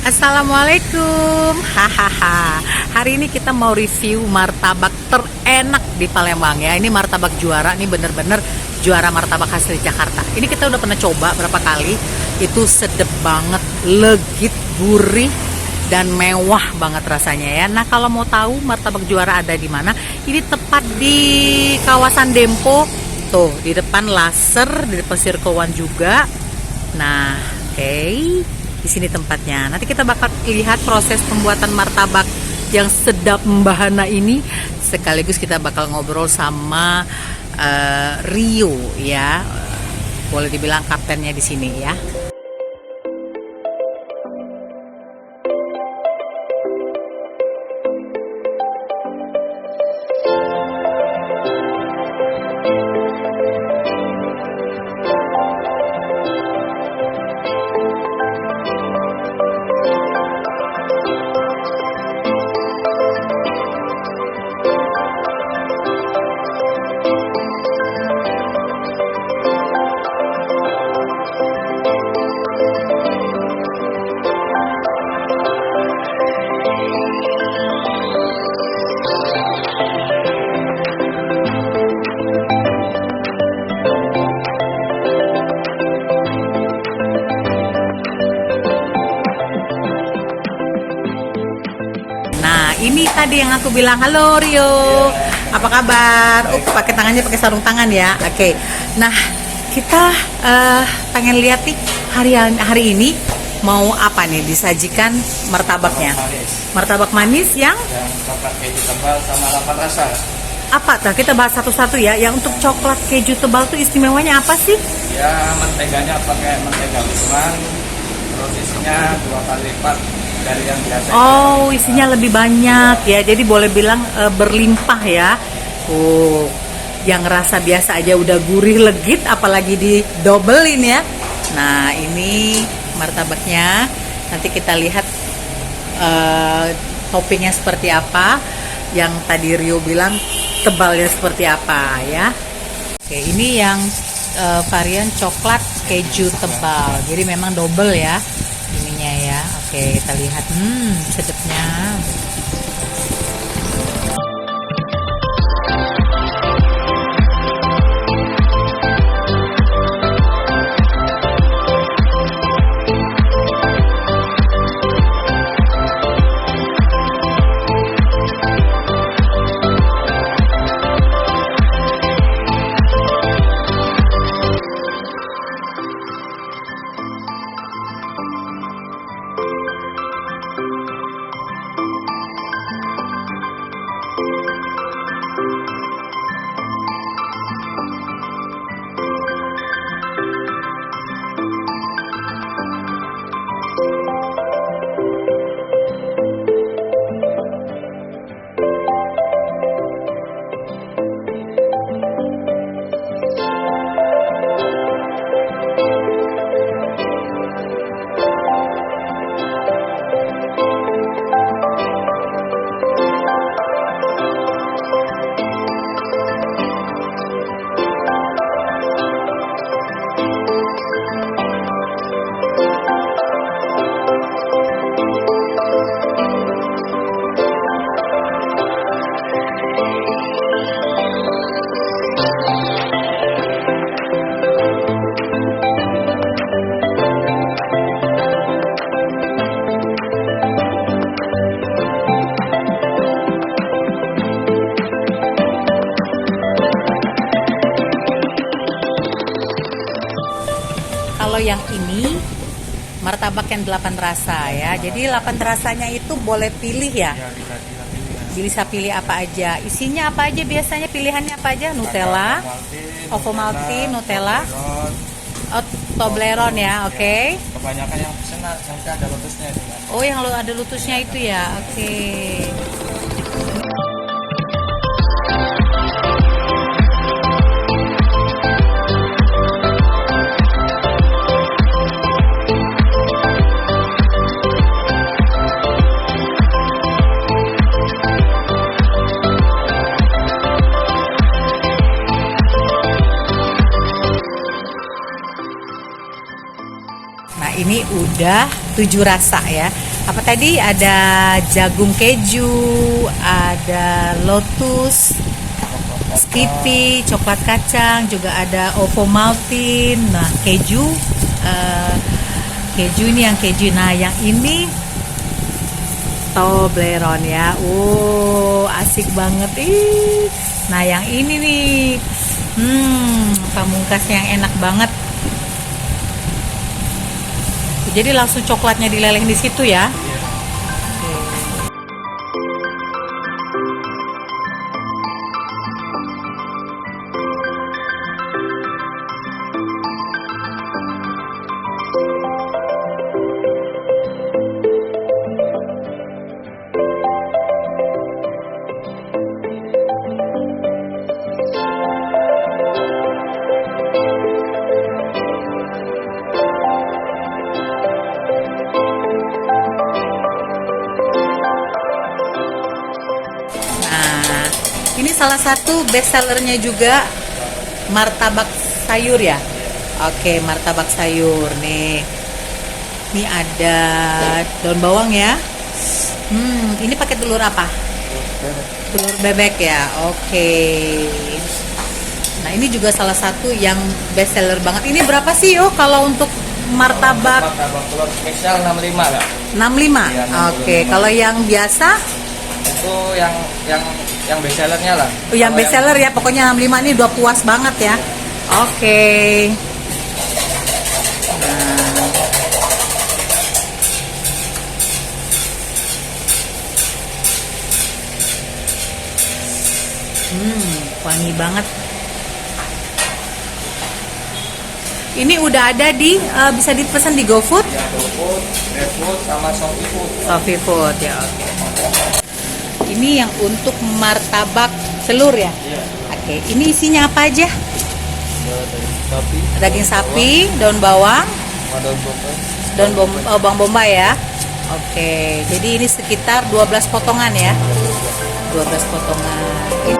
Assalamualaikum. Hahaha. Hari ini kita mau review martabak terenak di Palembang ya. Ini martabak juara, ini bener-bener juara martabak asli Jakarta. Ini kita udah pernah coba berapa kali. Itu sedep banget, legit, gurih dan mewah banget rasanya ya. Nah, kalau mau tahu martabak juara ada di mana? Ini tepat di kawasan Dempo. Tuh, di depan Laser, di depan Sirkowan juga. Nah, oke. Di sini tempatnya. Nanti kita bakal lihat proses pembuatan martabak yang sedap membahana ini. Sekaligus kita bakal ngobrol sama Rio ya. Boleh dibilang kaptennya di sini ya. Ini tadi yang aku bilang, halo Rio, apa kabar? Pakai tangannya pakai sarung tangan ya. Oke. Nah, kita pengen lihat nih hari ini mau apa nih disajikan martabaknya. Martabak manis yang coklat keju tebal sama 8 rasa. Apa? Nah, kita bahas satu-satu ya. Yang untuk coklat keju tebal tuh istimewanya apa sih? Ya, menteganya pakai mentega Wisman. Terus isinya 2 kali lipat dari yang biasa. Oh, isinya lebih banyak ya. Jadi boleh bilang berlimpah ya. Yang rasa biasa aja udah gurih legit, apalagi di dobelin ya. Nah, ini martabaknya. Nanti kita lihat toppingnya seperti apa. Yang tadi Rio bilang tebalnya seperti apa ya. Oke, ini yang varian coklat keju tebal. Jadi memang double ya ininya ya. Oke, kita lihat. Sedapnya. Kalau yang ini martabak yang 8 rasa ya. Jadi 8 rasanya itu boleh pilih ya. Bisa pilih apa aja. Isinya apa aja biasanya, pilihannya apa aja? Nutella, Ovomaltine, Nutella, Toblerone ya. Oke. Kebanyakan yang pesen nanti ada lotusnya itu kan. Oh, yang ada lotusnya itu ya. Oke. Nah, ini udah 7 rasa ya. apa tadi, ada jagung keju, ada lotus, Skippy, coklat kacang, juga ada Ovomaltine. Nah, keju, keju ini yang keju. Nah, yang ini Toblerone ya. Asik banget. Nah, yang ini nih, pamungkas yang enak banget. Jadi langsung coklatnya dileleh di situ ya. Ini salah satu best sellernya juga, martabak sayur ya. Oke, martabak sayur nih. Ini ada daun bawang ya. Ini pakai telur apa? Telur bebek ya. Oke. Nah, ini juga salah satu yang best seller banget. Ini berapa sih yo kalau untuk martabak? Martabak telur spesial 65 lah. 65. Iya, 65. Oke, kalau yang biasa? Itu yang best sellernya lah. Yang best seller ya, pokoknya 65 ini udah puas banget ya. Oke. Wangi banget. Ini udah ada di, bisa dipesan di GoFood? Ya, GoFood, GrabFood, sama Shopee Food. Shopee Food ya, oke. Ini yang untuk martabak telur ya? Iya. Oke, ini isinya apa aja? Sapi. Daging sapi, daun bawang, bawang bombay ya. Oke, jadi ini sekitar 12 potongan ya. 12 potongan.